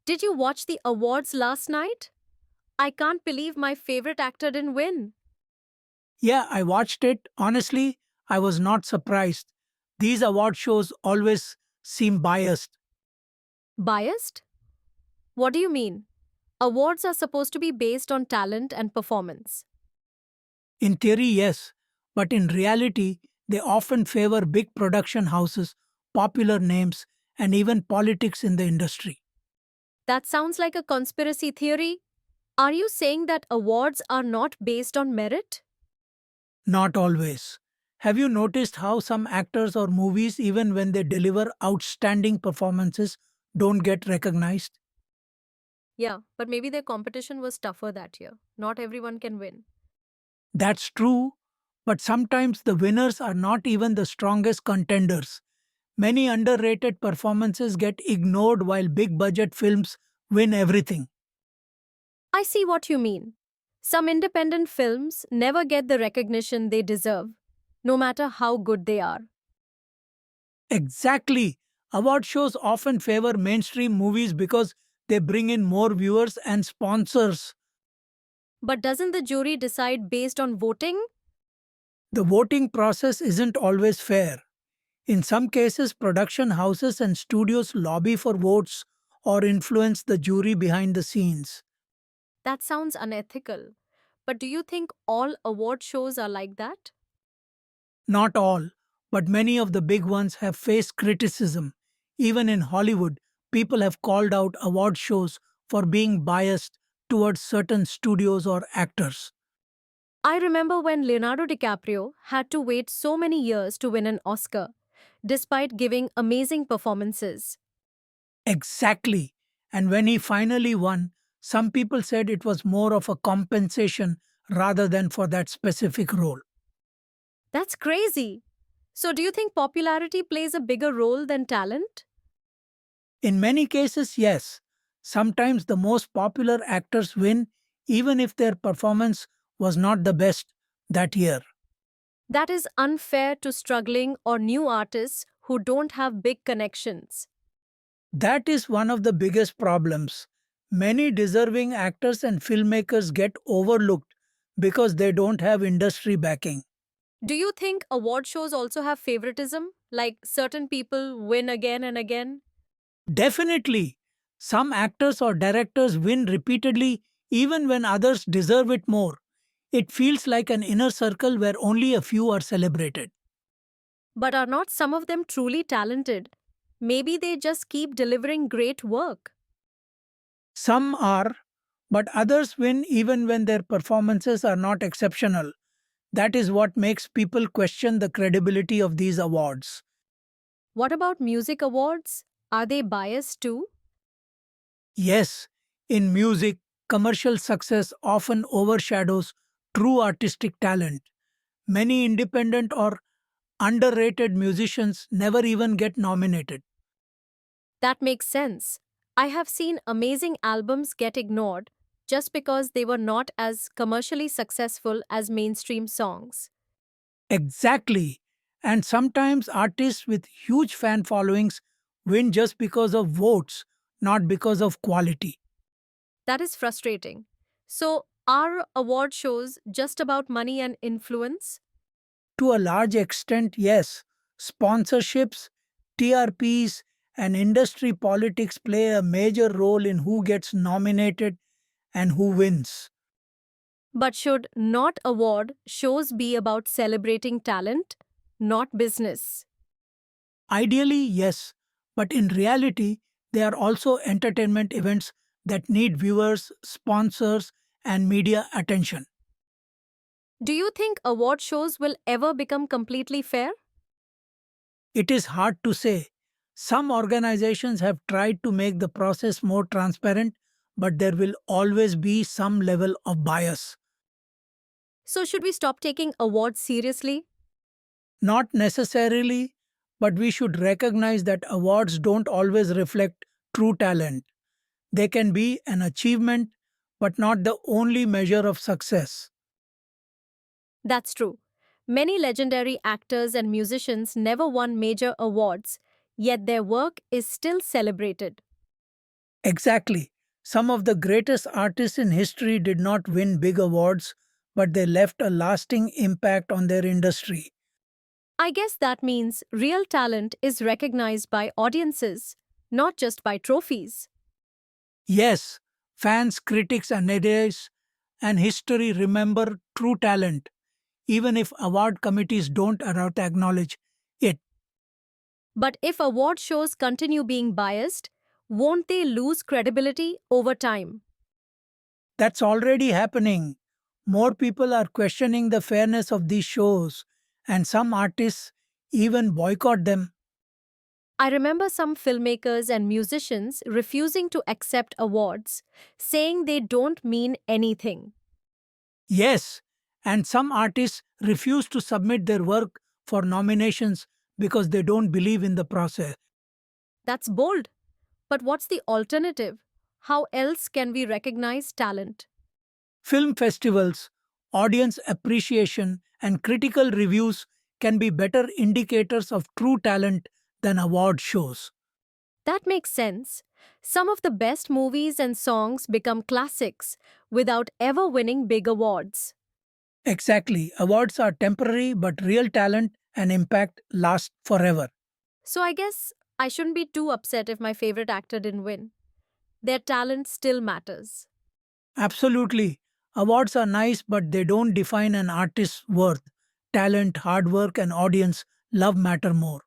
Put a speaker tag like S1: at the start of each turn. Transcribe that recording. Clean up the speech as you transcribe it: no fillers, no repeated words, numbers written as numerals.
S1: Did you watch the awards last night? I can't believe my favorite actor didn't win.
S2: Yeah, I watched it. Honestly, I was not surprised. These award shows always seem biased.
S1: Biased? What do you mean? Awards are supposed to be based on talent and performance.
S2: In theory, yes, but in reality, they often favor big production houses, popular names, and even politics in the industry.
S1: That sounds like a conspiracy theory. Are you saying that awards are not based on merit?
S2: Not always. Have you noticed how some actors or movies, even when they deliver outstanding performances, don't get recognized?
S1: Yeah, but maybe their competition was tougher that year. Not everyone can win.
S2: That's true, but sometimes the winners are not even the strongest contenders. Many underrated performances get ignored while big budget films win everything.
S1: I see what you mean. Some independent films never get the recognition they deserve, no matter how good they are.
S2: Exactly. Award shows often favor mainstream movies because they bring in more viewers and sponsors.
S1: But doesn't the jury decide based on voting?
S2: The voting process isn't always fair. In some cases, production houses and studios lobby for votes or influence the jury behind the scenes.
S1: That sounds unethical. But do you think all award shows are like that?
S2: Not all, but many of the big ones have faced criticism. Even in Hollywood, people have called out award shows for being biased towards certain studios or actors.
S1: I remember when Leonardo DiCaprio had to wait so many years to win an Oscar, despite giving amazing performances.
S2: Exactly. And when he finally won, some people said it was more of a compensation rather than for that specific role.
S1: That's crazy. So, do you think popularity plays a bigger role than talent?
S2: In many cases, yes. Sometimes the most popular actors win even if their performance was not the best that year.
S1: That is unfair to struggling or new artists who don't have big connections.
S2: That is one of the biggest problems. Many deserving actors and filmmakers get overlooked because they don't have industry backing.
S1: Do you think award shows also have favoritism? Like certain people win again and again?
S2: Definitely, some actors or directors win repeatedly even when others deserve it more. It feels like an inner circle where only a few are celebrated.
S1: But are not some of them truly talented? Maybe they just keep delivering great work.
S2: Some are, but others win even when their performances are not exceptional. That is what makes people question the credibility of these awards.
S1: What about music awards? Are they biased too?
S2: Yes, in music, commercial success often overshadows true artistic talent. Many independent or underrated musicians never even get nominated.
S1: That makes sense. I have seen amazing albums get ignored just because they were not as commercially successful as mainstream songs.
S2: Exactly. And sometimes artists with huge fan followings win just because of votes, not because of quality.
S1: That is frustrating. So, are award shows just about money and influence?
S2: To a large extent, yes, sponsorships, TRPs, and industry politics play a major role in who gets nominated and who wins.
S1: But should not award shows be about celebrating talent, not business?
S2: Ideally, yes, but in reality, they are also entertainment events that need viewers, sponsors, and media attention.
S1: Do you think award shows will ever become completely fair?
S2: It is hard to say. Some organizations have tried to make the process more transparent, but there will always be some level of bias.
S1: So, should we stop taking awards seriously?
S2: Not necessarily, but we should recognize that awards don't always reflect true talent. They can be an achievement, but not the only measure of success.
S1: That's true. Many legendary actors and musicians never won major awards, yet their work is still celebrated.
S2: Exactly. Some of the greatest artists in history did not win big awards, but they left a lasting impact on their industry.
S1: I guess that means real talent is recognized by audiences, not just by trophies.
S2: Yes, fans, critics, and editors and history remember true talent, even if award committees don't acknowledge it.
S1: But if award shows continue being biased, won't they lose credibility over time?
S2: That's already happening. More people are questioning the fairness of these shows, and some artists even boycott them.
S1: I remember some filmmakers and musicians refusing to accept awards, saying they don't mean anything.
S2: Yes, and some artists refuse to submit their work for nominations because they don't believe in the process.
S1: That's bold. But what's the alternative? How else can we recognize talent?
S2: Film festivals, audience appreciation, and critical reviews can be better indicators of true talent than award shows.
S1: That makes sense. Some of the best movies and songs become classics without ever winning big awards.
S2: Exactly, awards are temporary, but real talent and impact last forever.
S1: So I guess I shouldn't be too upset if my favorite actor didn't win. Their talent still matters.
S2: Absolutely. Awards are nice, but they don't define an artist's worth. Talent, hard work, and audience love matter more.